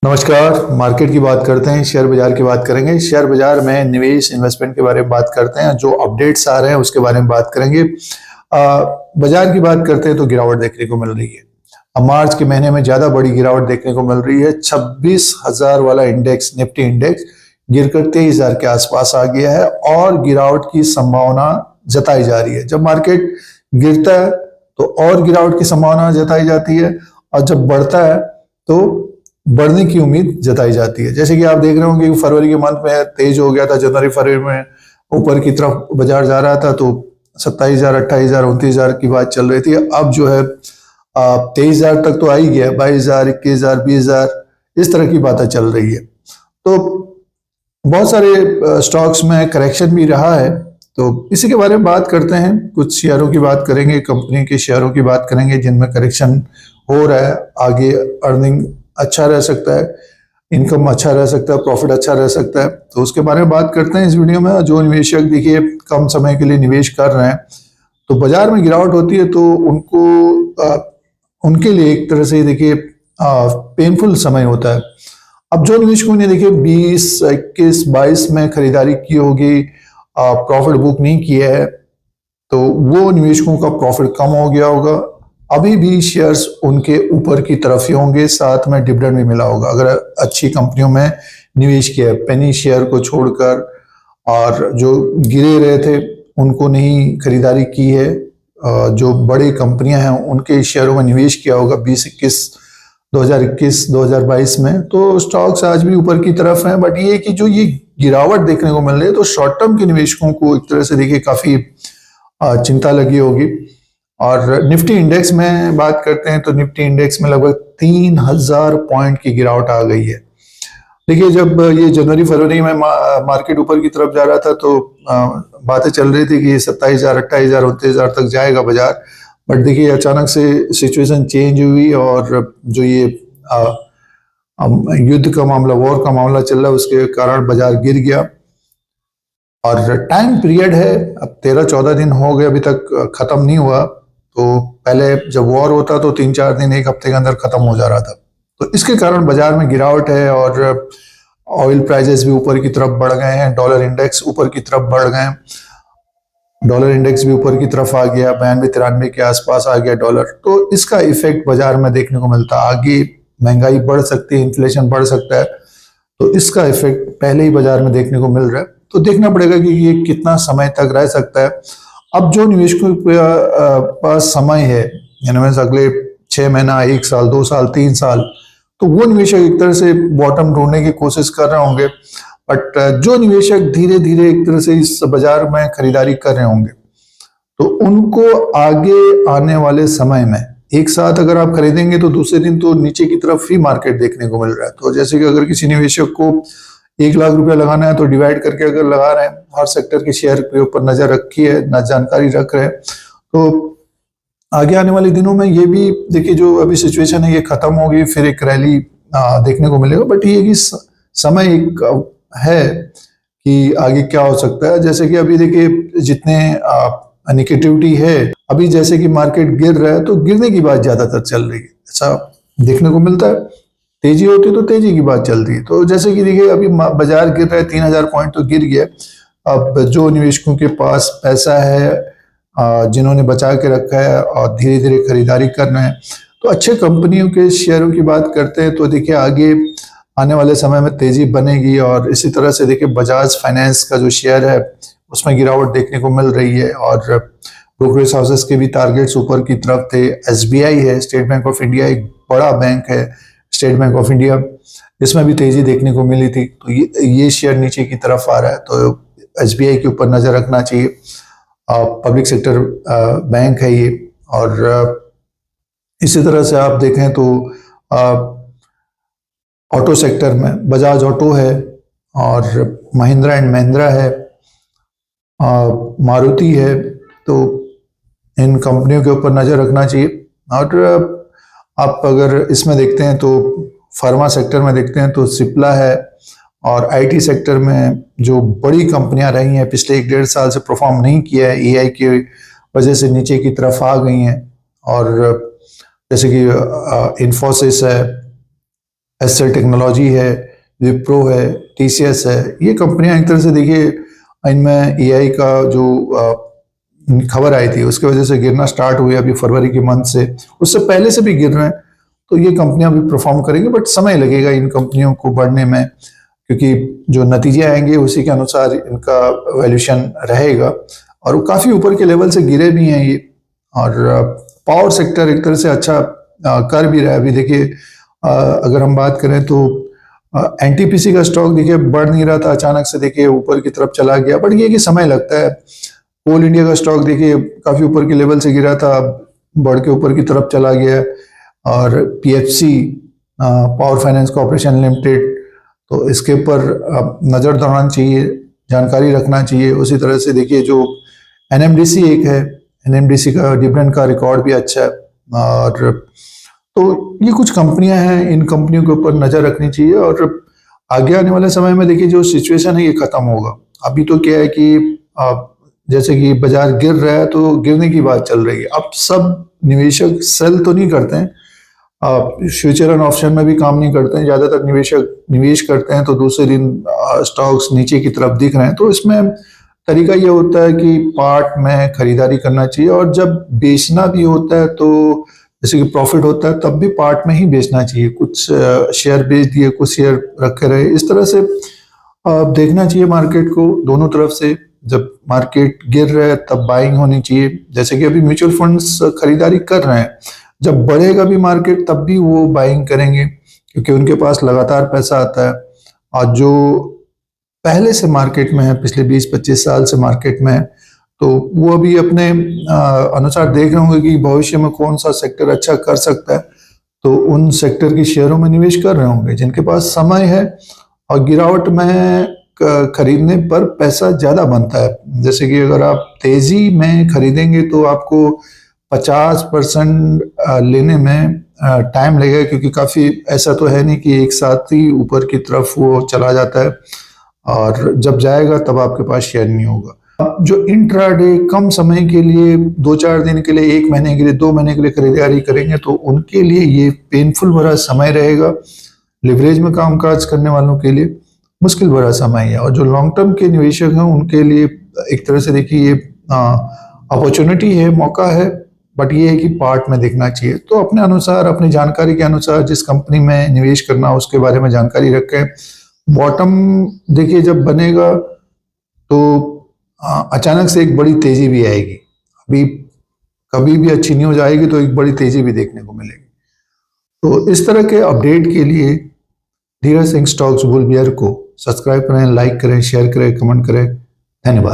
नमस्कार। मार्केट की बात करते हैं, शेयर बाजार की बात करेंगे। शेयर बाजार में निवेश इन्वेस्टमेंट के बारे में बात करते हैं, जो अपडेट्स आ रहे हैं उसके बारे में बात करेंगे। बाजार की बात करते हैं तो गिरावट देखने को मिल रही है। अब मार्च के महीने में ज्यादा बड़ी गिरावट देखने को मिल रही है। 26,000 वाला इंडेक्स, निफ्टी इंडेक्स गिरकर 23,000 के आसपास आ गया है और गिरावट की संभावना जताई जा रही है। जब मार्केट गिरता है तो और गिरावट की संभावना जताई जाती है और जब बढ़ता है तो बढ़ने की उम्मीद जताई जाती है। जैसे कि आप देख रहे होंगे कि फरवरी के मंथ में तेज हो गया था, जनवरी फरवरी में ऊपर की तरफ बाजार जा रहा था तो 27,000, 28,000, 29,000 की बात चल रही थी। अब जो है 23,000 तक तो आ ही गया, 22,000, 21,000, 20,000 इस तरह की बातें चल रही है। तो बहुत सारे स्टॉक्स में करेक्शन भी रहा है, तो इसी के बारे में बात करते हैं। कुछ शेयरों की बात करेंगे, कंपनी के शेयरों की बात करेंगे जिनमें करेक्शन हो रहा है। आगे अर्निंग अच्छा रह सकता है, इनकम अच्छा रह सकता है, प्रॉफिट अच्छा रह सकता है, तो उसके बारे में बात करते हैं इस वीडियो में। जो निवेशक देखिए कम समय के लिए निवेश कर रहे हैं तो बाजार में गिरावट होती है तो उनके लिए एक तरह से देखिए पेनफुल समय होता है। अब जो निवेशकों ने देखिए 20, 21, 22 में खरीदारी की होगी, प्रॉफिट बुक नहीं किया है, तो वो निवेशकों का प्रॉफिट कम हो गया होगा। अभी भी शेयर्स उनके ऊपर की तरफ ही होंगे, साथ में डिविडेंड भी मिला होगा अगर अच्छी कंपनियों में निवेश किया है। पेनी शेयर को छोड़कर और जो गिरे रहे थे उनको नहीं खरीदारी की है। जो बड़ी कंपनियां हैं उनके शेयरों में निवेश किया होगा 2021, 2022 में, तो स्टॉक्स आज भी ऊपर की तरफ हैं। बट ये कि जो ये गिरावट देखने को मिल रही है तो शॉर्ट टर्म के निवेशकों को एक तरह से देखिए काफी चिंता लगी होगी। और निफ्टी इंडेक्स में बात करते हैं तो निफ्टी इंडेक्स में लगभग 3,000 पॉइंट की गिरावट आ गई है। देखिए जब ये जनवरी फरवरी में मार्केट ऊपर की तरफ जा रहा था तो बातें चल रही थी कि 27,000, 28,000, 29,000 तक जाएगा बाजार। बट देखिए अचानक से सिचुएशन चेंज हुई और जो ये युद्ध का मामला, वॉर का मामला चल रहा है, उसके कारण बाजार गिर गया। और टाइम पीरियड है, अब 13-14 दिन हो गए, अभी तक खत्म नहीं हुआ। तो पहले जब वॉर होता तो 3-4 दिन, एक हफ्ते के अंदर खत्म हो जा रहा था। तो इसके कारण बाजार में गिरावट है और ऑयल प्राइसेस भी ऊपर की तरफ बढ़ गए हैं, डॉलर इंडेक्स ऊपर की तरफ बढ़ गए। डॉलर इंडेक्स भी ऊपर की तरफ आ गया, 92-93 के आसपास आ गया डॉलर। तो इसका इफेक्ट बाजार में देखने को मिलता है। आगे महंगाई बढ़ सकती है, इन्फ्लेशन बढ़ सकता है, तो इसका इफेक्ट पहले ही बाजार में देखने को मिल रहा है। तो देखना पड़ेगा कि ये कितना समय तक रह सकता है। अब जो निवेशकों के पास समय है, यानी अगले 6 महीना, 1 साल, 2 साल, 3 साल, तो वो निवेशक एक तरह से बॉटम ढूंढने की कोशिश कर रहे होंगे। बट जो निवेशक धीरे धीरे एक तरह से इस बाजार में खरीदारी कर रहे होंगे तो उनको आगे आने वाले समय में एक साथ अगर आप खरीदेंगे तो दूसरे दिन तो नीचे की तरफ ही मार्केट देखने को मिल रहा है। तो जैसे कि अगर किसी निवेशक को 1 लाख रुपया लगाना है तो डिवाइड करके अगर लगा रहे हैं, हर सेक्टर के शेयर के ऊपर नजर रखी है, न जानकारी रख रहे हैं, तो आगे आने वाले दिनों में ये भी देखिए जो अभी सिचुएशन है ये खत्म होगी, फिर एक रैली देखने को मिलेगा। बट ये कि समय एक है कि आगे क्या हो सकता है। जैसे कि अभी देखिए जितने निगेटिविटी है, अभी जैसे कि मार्केट गिर रहा है तो गिरने की बात ज्यादातर चल रही है, ऐसा देखने को मिलता है। तेजी होती है तो तेजी की बात चलती है। तो जैसे कि देखिए अभी बाजार गिर रहा है, 3,000 पॉइंट तो गिर गया। अब जो निवेशकों के पास पैसा है, जिन्होंने बचा के रखा है और धीरे धीरे खरीदारी कर रहे हैं, तो अच्छे कंपनियों के शेयरों की बात करते हैं तो देखिए आगे आने वाले समय में तेजी बनेगी। और इसी तरह से देखिए बजाज फाइनेंस का जो शेयर है उसमें गिरावट देखने को मिल रही है और ब्रोकरेज हाउसेस के भी टारगेट्स ऊपर की तरफ थे। SBI है, स्टेट बैंक ऑफ इंडिया, एक बड़ा बैंक है स्टेट बैंक ऑफ इंडिया, इसमें भी तेजी देखने को मिली थी। तो ये शेयर नीचे की तरफ आ रहा है, तो SBI के ऊपर नजर रखना चाहिए। पब्लिक सेक्टर बैंक है ये। और इसी तरह से आप देखें तो ऑटो सेक्टर में बजाज ऑटो है और महिंद्रा एंड महिंद्रा है, मारुति है, तो इन कंपनियों के ऊपर नजर रखना चाहिए। और आप अगर इसमें देखते हैं तो फार्मा सेक्टर में देखते हैं तो सिप्ला है। और IT सेक्टर में जो बड़ी कंपनियां रही हैं पिछले 1-1.5 साल से परफॉर्म नहीं किया है, AI की वजह से नीचे की तरफ आ गई हैं। और जैसे कि इन्फोसिस है, एसर टेक्नोलॉजी है, विप्रो है, टीसीएस है। ये कंपनियां एक तरह से देखिए इनमें एआई का जो खबर आई थी उसके वजह से गिरना स्टार्ट हुई अभी फरवरी के मंथ से, उससे पहले से भी गिर रहे हैं। तो ये कंपनियां भी परफॉर्म करेंगी, बट समय लगेगा इन कंपनियों को बढ़ने में, क्योंकि जो नतीजे आएंगे उसी के अनुसार इनका वैल्यूएशन रहेगा। और वो काफी ऊपर के लेवल से गिरे भी हैं ये। और पावर सेक्टर एक तरह से अच्छा कर भी रहा है। अभी देखिए अगर हम बात करें तो एनटीपीसी का स्टॉक देखिए बढ़ नहीं रहा था, अचानक से देखिए ऊपर की तरफ चला गया, बट ये कि समय लगता है। कोल इंडिया का स्टॉक देखिए काफी ऊपर के लेवल से गिरा था, बढ़ के ऊपर की तरफ चला गया। और PFC power finance corporation limited, तो इसके ऊपर नजर दौड़ाना चाहिए, जानकारी रखना चाहिए। उसी तरह से देखिए जो एनएमडीसी एक है, एनएमडीसी का डिविडेंड का रिकॉर्ड भी अच्छा है। और तो ये कुछ कंपनियां हैं, इन कंपनियों के ऊपर नजर रखनी चाहिए। और आगे आने वाले समय में देखिए जो सिचुएशन है ये खत्म होगा। अभी तो क्या है कि जैसे कि बाजार गिर रहा है तो गिरने की बात चल रही है। अब सब निवेशक सेल तो नहीं करते हैं, फ्यूचर एंड ऑप्शन में भी काम नहीं करते हैं। ज्यादातर निवेशक निवेश करते हैं तो दूसरे दिन स्टॉक्स नीचे की तरफ दिख रहे हैं। तो इसमें तरीका ये होता है कि पार्ट में खरीदारी करना चाहिए, और जब बेचना भी होता है तो जैसे कि प्रॉफिट होता है तब भी पार्ट में ही बेचना चाहिए। कुछ शेयर बेच दिए, कुछ शेयर रखे रहे, इस तरह से देखना चाहिए मार्केट को दोनों तरफ से। जब मार्केट गिर रहा है तब बाइंग होनी चाहिए, जैसे कि अभी म्यूचुअल फंड्स खरीदारी कर रहे हैं। जब बढ़ेगा भी मार्केट तब भी वो बाइंग करेंगे, क्योंकि उनके पास लगातार पैसा आता है। और जो पहले से मार्केट में है, पिछले 20-25 साल से मार्केट में है, तो वो अभी अपने अनुसार देख रहे होंगे कि भविष्य में कौन सा सेक्टर अच्छा कर सकता है, तो उन सेक्टर की शेयरों में निवेश कर रहे होंगे जिनके पास समय है। और गिरावट में खरीदने पर पैसा ज्यादा बनता है। जैसे कि अगर आप तेजी में खरीदेंगे तो आपको 50% लेने में टाइम लगेगा, क्योंकि काफी ऐसा तो है नहीं कि एक साथ ही ऊपर की तरफ वो चला जाता है, और जब जाएगा तब आपके पास शेयर नहीं होगा। जो इंट्राडे कम समय के लिए 2-4 दिन के लिए, 1 महीने के लिए, 2 महीने के लिए खरीदारी करेंगे तो उनके लिए ये पेनफुल भरा समय रहेगा। लिवरेज में कामकाज करने वालों के लिए मुश्किल भरा समय है। और जो लॉन्ग टर्म के निवेशक हैं उनके लिए एक तरह से देखिए ये अपॉर्चुनिटी है, मौका है, बट ये है कि पार्ट में देखना चाहिए। तो अपने अनुसार, अपनी जानकारी के अनुसार जिस कंपनी में निवेश करना उसके बारे में जानकारी रखें। बॉटम देखिए जब बनेगा तो अचानक से एक बड़ी तेजी भी आएगी। अभी कभी भी अच्छी न्यूज आएगी तो एक बड़ी तेजी भी देखने को मिलेगी। तो इस तरह के अपडेट के लिए Dheeraj Singh stocks bull beer को सब्सक्राइब करें, लाइक करें, शेयर करें, कमेंट करें। धन्यवाद।